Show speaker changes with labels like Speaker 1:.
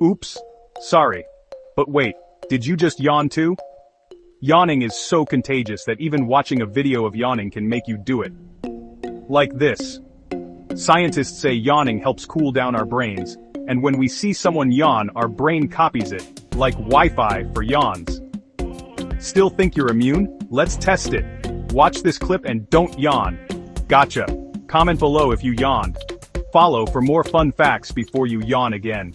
Speaker 1: Oops. Sorry. But wait, did you just yawn too? Yawning is so contagious that even watching a video of yawning can make you do it. Like this. Scientists say yawning helps cool down our brains, and when we see someone yawn, our brain copies it, like Wi-Fi for yawns. Still think you're immune? Let's test it. Watch this clip and don't yawn. Gotcha. Comment below if you yawned. Follow for more fun facts before you yawn again.